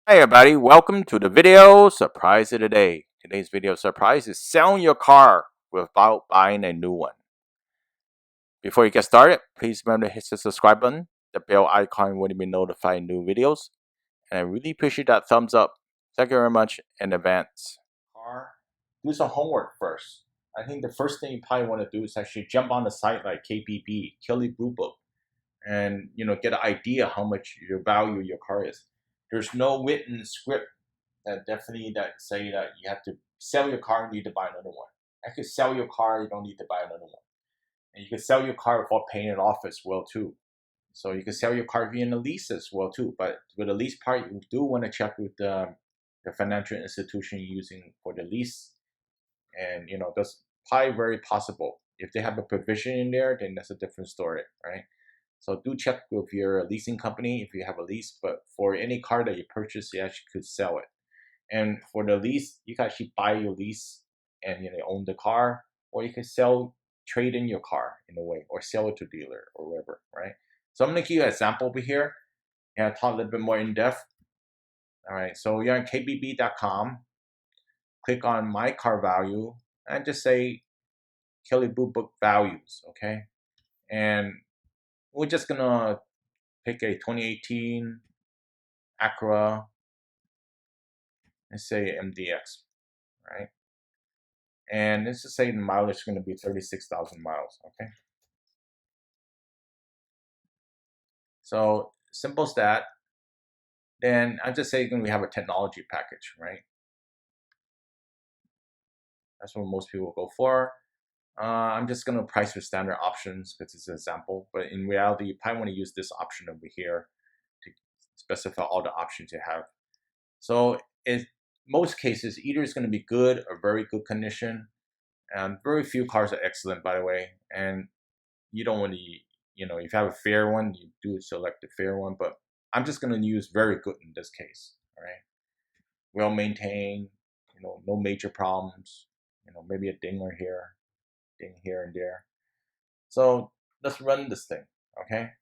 Hey everybody, welcome to the video surprise of the day. Today's video surprise is selling your car without buying a new one. Before you get started, please remember to hit the subscribe button, the bell icon when you be notified new videos, and I really appreciate that thumbs up. Thank you very much in advance. Do some homework first. I think the first thing you probably want to do is actually jump on a site like KBB, Kelly Blue Book, and get an idea how much your value your car is. There's no written script that definitely that say that you have to sell your car and need to buy another one. I could sell your car, you don't need to buy another one. And you can sell your car without paying it off as well too. So you can sell your car via a lease as well too. But with the lease part, you do want to check with the financial institution you're using for the lease. And that's probably very possible. If they have a provision in there, then that's a different story, right? So do check with your leasing company if you have a lease. But for any car that you purchase, you actually could sell it. And for the lease, you can actually buy your lease and own the car, or you can trade in your car in a way, or sell it to dealer or whatever, right? So I'm gonna give you an example over here, and I'll talk a little bit more in depth. All right, so you're on kbb.com, click on my car value, and just say Kelly Blue Book values, okay? And we're just gonna pick a 2018 Acura, let's say MDX, right? And let's just say the mileage is going to be 36,000 miles, okay? So simple as that. Then I'm just saying we have a technology package, right? That's what most people go for. I'm just going to price with standard options because it's an example, but in reality, you probably want to use this option over here to specify all the options you have. So in most cases, either it's going to be good or very good condition. Very few cars are excellent, by the way, and you don't want to, if you have a fair one, you do select the fair one, but I'm just going to use very good in this case, all right? Well maintained, no major problems, maybe a ding here and there. So let's run this thing, okay?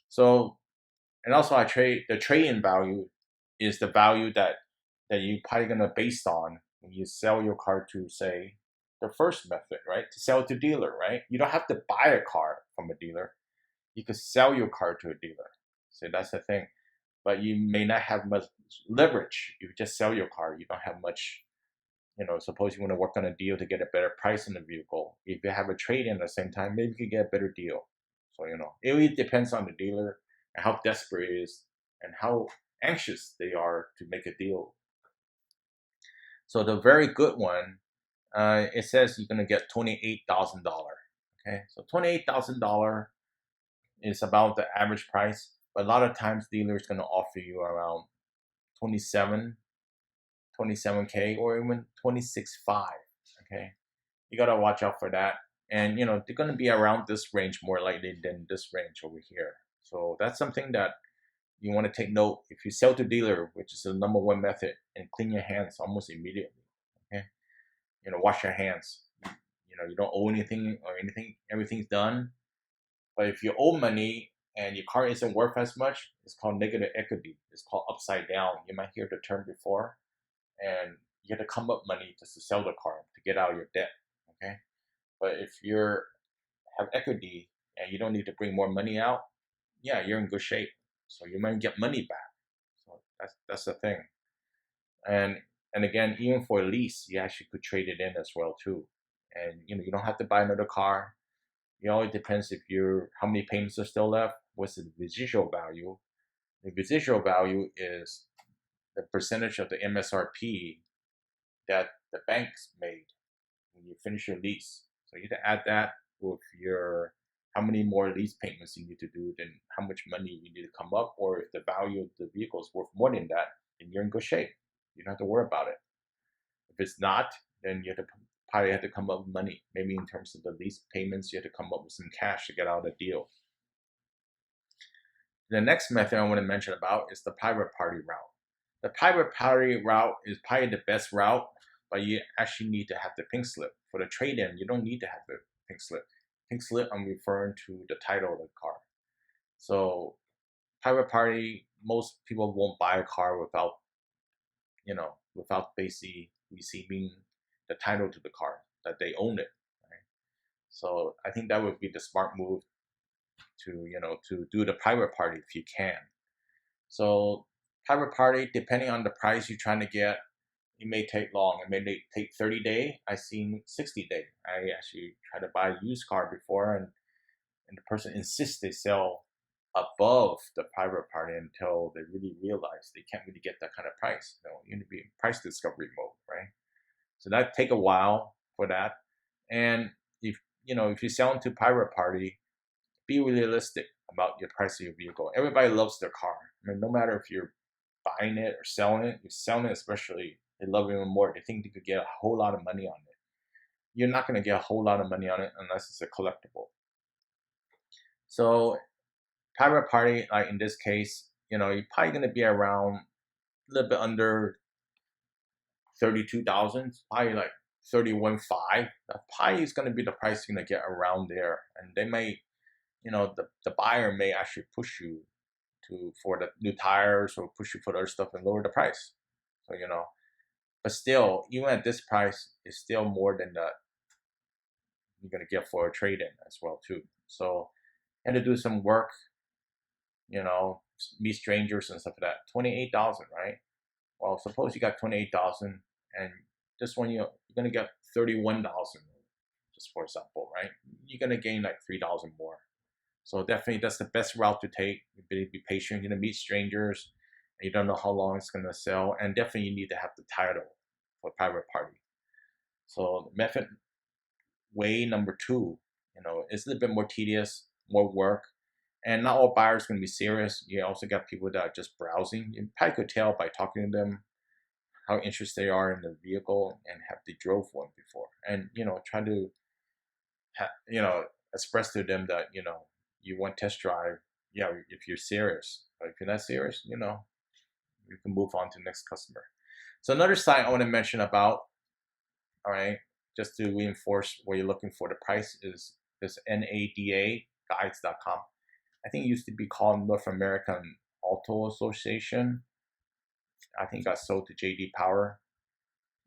So, and also the trade-in value is the value that you probably going to based on when you sell your car to, say, the first method, right? To sell to dealer, right? You don't have to buy a car from a dealer. You could sell your car to a dealer. So that's the thing. But you may not have much leverage. You just sell your car. You don't have much, suppose you want to work on a deal to get a better price on the vehicle. If you have a trade-in at the same time, maybe you could get a better deal. So, it really depends on the dealer and how desperate it is and how anxious they are to make a deal. So the very good one, it says you're going to get $28,000. Okay, so $28,000 is about the average price, but a lot of times dealers going to offer you around 27K or even 26.5. Okay, you got to watch out for that. And they're going to be around this range more likely than this range over here. So that's something that you want to take note. If you sell to dealer, which is the number one method, and clean your hands almost immediately. Okay, wash your hands. You don't owe anything or anything. Everything's done. But if you owe money and your car isn't worth as much, it's called negative equity. It's called upside down. You might hear the term before. And you have to come up money just to sell the car to get out of your debt. Okay. But if you have equity and you don't need to bring more money out, yeah, you're in good shape. So you might get money back. So that's the thing. And again, even for a lease, you actually could trade it in as well too. And you don't have to buy another car. It always depends if how many payments are still left. What's the residual value? The residual value is the percentage of the MSRP that the bank's made when you finish your lease. So you have to add that with how many more lease payments you need to do, then how much money you need to come up, or if the value of the vehicle is worth more than that, then you're in good shape. You don't have to worry about it. If it's not, then you probably have to come up with money. Maybe in terms of the lease payments, you have to come up with some cash to get out of the deal. The next method I want to mention about is the private party route. The private party route is probably the best route, but you actually need to have the pink slip. For the trade-in, you don't need to have the pink slip. Pink slip, I'm referring to the title of the car. So private party, most people won't buy a car without without basically receiving the title to the car that they own it. Right? So I think that would be the smart move to do the private party if you can. So private party, depending on the price you're trying to get, it may take long. It may take 30 days. I've seen 60 days. I actually tried to buy a used car before, and the person insists they sell above the private party until they really realize they can't really get that kind of price. You need to be in price discovery mode, right? So that take a while for that. And if you're selling to private party, be realistic about your price of your vehicle. Everybody loves their car. I mean, no matter if you're buying it or selling it, you're selling it especially, they love it even more. They think they could get a whole lot of money on it. You're not going to get a whole lot of money on it unless it's a collectible. So private party, like in this case, you're probably going to be around a little bit under 32,000, probably like 31.5. Probably is going to be the price you're going to get around there, and they may, the buyer may actually push you for the new tires or push you for other stuff and lower the price. So but still, even at this price, it's still more than that you're gonna get for a trade-in as well too. So had to do some work, meet strangers and stuff like that. 28,000, right? Well, suppose you got 28,000, and this one you're gonna get 31,000, just for example, right? You're gonna gain like 3,000 more. So definitely that's the best route to take. You be patient. You're gonna meet strangers. And you don't know how long it's gonna sell, and definitely you need to have the title for private party. So method way number two, it's a little bit more tedious, more work, and not all buyers are gonna be serious. You also got people that are just browsing. You probably could tell by talking to them how interested they are in the vehicle and have they drove one before, and try to express to them that you want test drive. Yeah, if you're serious. But if you're not serious, you can move on to the next customer. So another site I want to mention about, all right, just to reinforce what you're looking for, the price is this NADAguides.com. I think it used to be called North American Auto Association. I think it got sold to JD Power,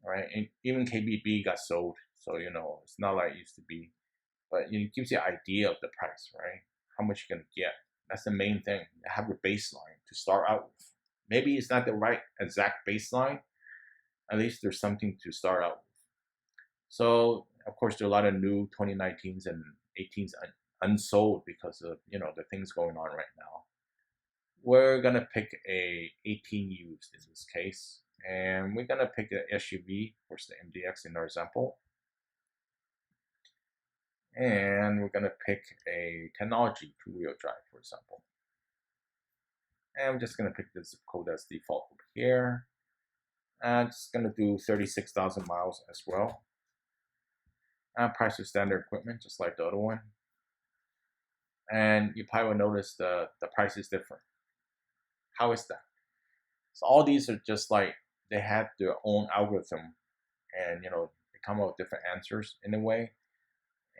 right? And even KBB got sold. So it's not like it used to be, but it gives you an idea of the price, right? How much you're gonna get. That's the main thing. Have a baseline to start out with. Maybe it's not the right exact baseline. At least there's something to start out with. So of course there are a lot of new 2019s and 18s unsold because of the things going on right now. We're gonna pick a 18 used in this case, and we're gonna pick an SUV, of course the MDX in our example. And we're going to pick a technology two-wheel drive, for example. And I'm just going to pick the zip code as default over here. And it's going to do 36,000 miles as well. And price of standard equipment, just like the other one. And you probably will notice the price is different. How is that? So all these are just like they have their own algorithm, and they come up with different answers in a way.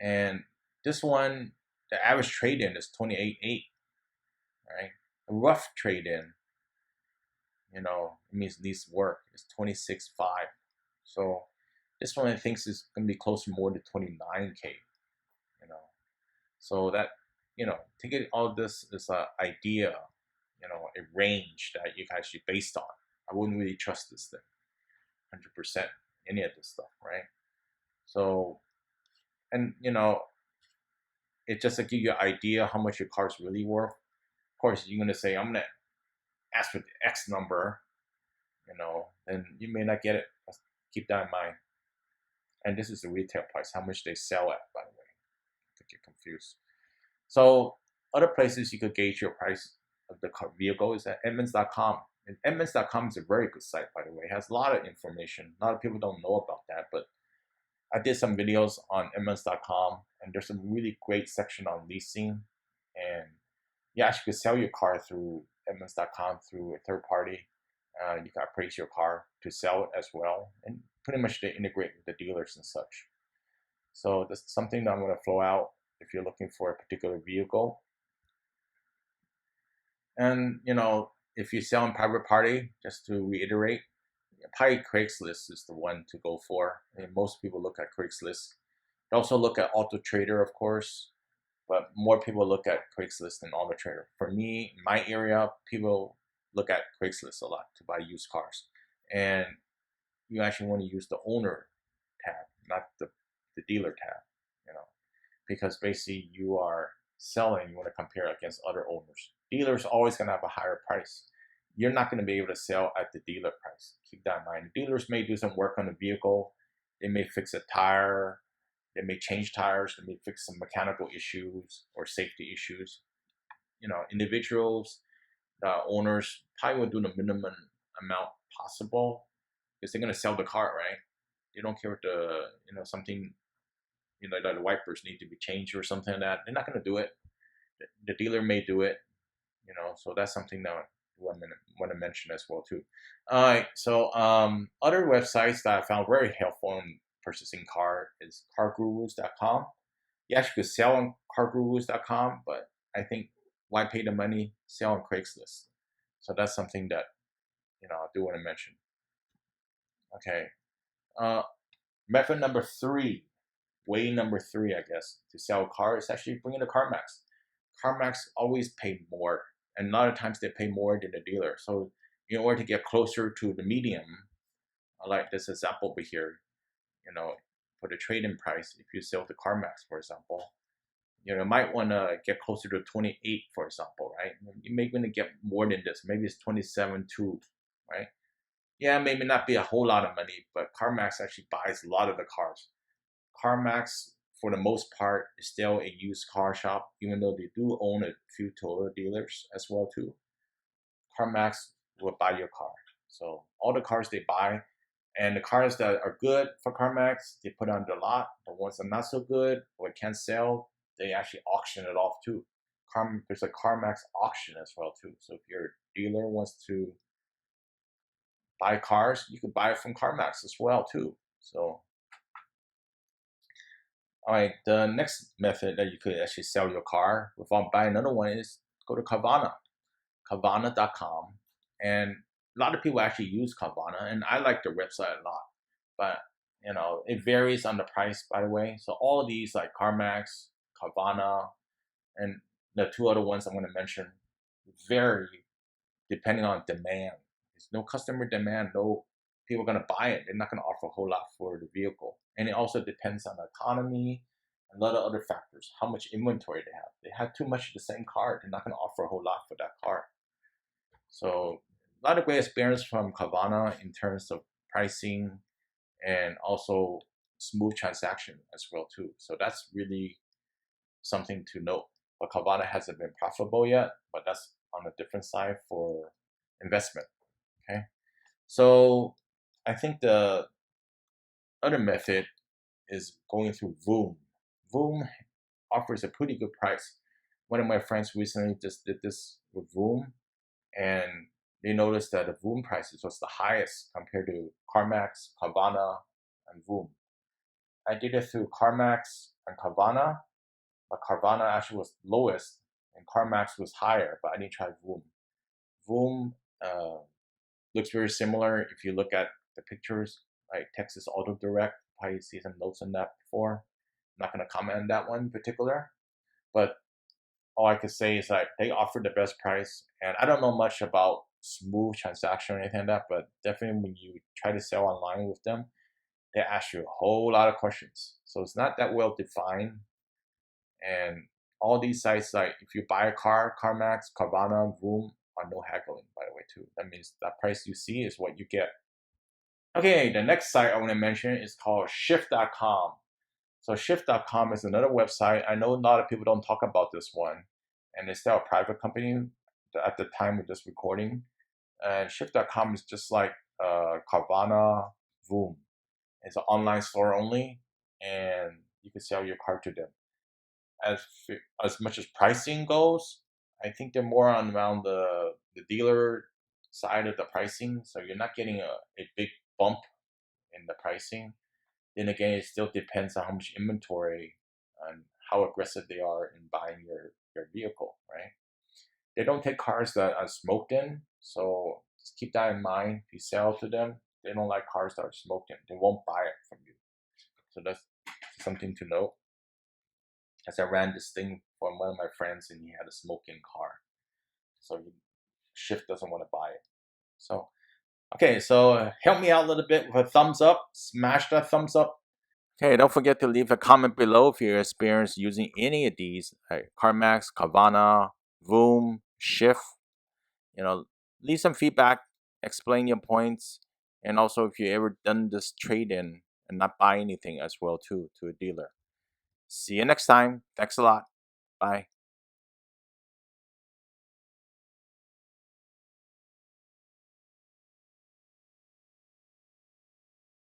And this one, the average trade-in is 28.8, right? A rough trade-in, it means least work, is 26.5. So this one I think is going to be closer more to 29K, So that, to get all this is an idea, a range that you can actually based on. I wouldn't really trust this thing 100%, any of this stuff, right? So, and it just to give you an idea how much your car is really worth. Of course, you're gonna say, I'm gonna ask for the X number, then you may not get it. Keep that in mind. And this is the retail price, how much they sell at, by the way. Don't get confused. So other places you could gauge your price of the vehicle is at Edmundscom. And Edmundscom is a very good site, by the way. It has a lot of information. A lot of people don't know about that, but I did some videos on Edmunds.com, and there's some really great section on leasing, and you actually could sell your car through Edmunds.com through a third party. You can appraise your car to sell it as well, and pretty much they integrate with the dealers and such. So that's something that I'm going to throw out if you're looking for a particular vehicle. And if you sell in private party, just to reiterate, probably Craigslist is the one to go for. I mean, most people look at Craigslist. They also look at Auto Trader, of course, but more people look at Craigslist than Auto Trader. For me, in my area, people look at Craigslist a lot to buy used cars. And you actually want to use the owner tab, not the dealer tab, you know, because basically you are selling, you want to compare against other owners. Dealers always going to have a higher price. You're not going to be able to sell at the dealer price. Keep that in mind. Dealers may do some work on the vehicle. They may fix a tire. They may change tires. They may fix some mechanical issues or safety issues. You know, individuals, owners probably will do the minimum amount possible because they're going to sell the car, right? They don't care if something, the wipers need to be changed or something like that. They're not going to do it. The dealer may do it, so that's something that I want to mention as well too. All right, so other websites that I found very helpful in purchasing car is cargurus.com. You actually could sell on cargurus.com, but I think why pay the money, sell on Craigslist. So that's something that I do want to mention. Okay, method number 3, way number 3, I guess, to sell a car is actually bringing the CarMax. CarMax always pay more, and a lot of times they pay more than the dealer. So in order to get closer to the medium, like this example over here, for the trade-in price, if you sell the CarMax, for example, you might want to get closer to 28, for example, right? You may want to get more than this. Maybe it's 27.2, right? Yeah, maybe not be a whole lot of money, but CarMax actually buys a lot of the cars. CarMax, for the most part, is still a used car shop, even though they do own a few Toyota dealers as well too. CarMax will buy your car. So all the cars they buy, and the cars that are good for CarMax, they put on the lot. The ones that are not so good or can't sell, they actually auction it off too. There's a CarMax auction as well too. So if your dealer wants to buy cars, you can buy it from CarMax as well too. So, all right, the next method that you could actually sell your car without buying another one is go to Carvana, Carvana.com. And a lot of people actually use Carvana, and I like the website a lot. But, it varies on the price, by the way. So all of these, like CarMax, Carvana, and the 2 other ones I'm going to mention, vary depending on demand. There's no customer demand, no people are going to buy it. They're not going to offer a whole lot for the vehicle. And it also depends on the economy and a lot of other factors, how much inventory they have. They have too much of the same car, they're not going to offer a whole lot for that car. So a lot of great experience from Carvana in terms of pricing and also smooth transaction as well too. So that's really something to note. But Carvana hasn't been profitable yet, but that's on a different side for investment. Okay, so I think the other method is going through Voom. Voom offers a pretty good price. One of my friends recently just did this with Voom, and they noticed that the Voom prices was the highest compared to CarMax, Carvana, and Voom. I did it through CarMax and Carvana, but Carvana actually was lowest, and CarMax was higher, but I didn't try Voom. Voom looks very similar if you look at the pictures, like Texas Auto Direct. Probably see some notes on that before. I'm not going to comment on that one in particular, but all I can say is that they offer the best price, and I don't know much about smooth transaction or anything like that, but definitely when you try to sell online with them, they ask you a whole lot of questions. So it's not that well defined, and all these sites, like if you buy a car, CarMax, Carvana, Voom, are no haggling, by the way, too. That means that price you see is what you get. Okay, the next site I want to mention is called Shift.com. So Shift.com is another website. I know a lot of people don't talk about this one, and it's still a private company at the time of this recording. And Shift.com is just like Carvana, Voom. It's an online store only, and you can sell your car to them. As much as pricing goes, I think they're more on around the dealer side of the pricing, so you're not getting a big bump in the pricing. Then again, it still depends on how much inventory and how aggressive they are in buying your vehicle, right? They don't take cars that are smoked in, so just keep that in mind if you sell to them. they don't like cars that are smoking. They won't buy it from you. So that's something to note. As I ran this thing for one of my friends, and he had a smoking car, so Shift doesn't want to buy it. So okay, so help me out a little bit with a thumbs up. Smash that thumbs up. Okay, don't forget to leave a comment below if you're experienced using any of these, like CarMax, Carvana, Voom, Shift. Leave some feedback, explain your points, and also if you ever done this trade-in and not buy anything as well too to a dealer. See you next time. Thanks a lot. Bye.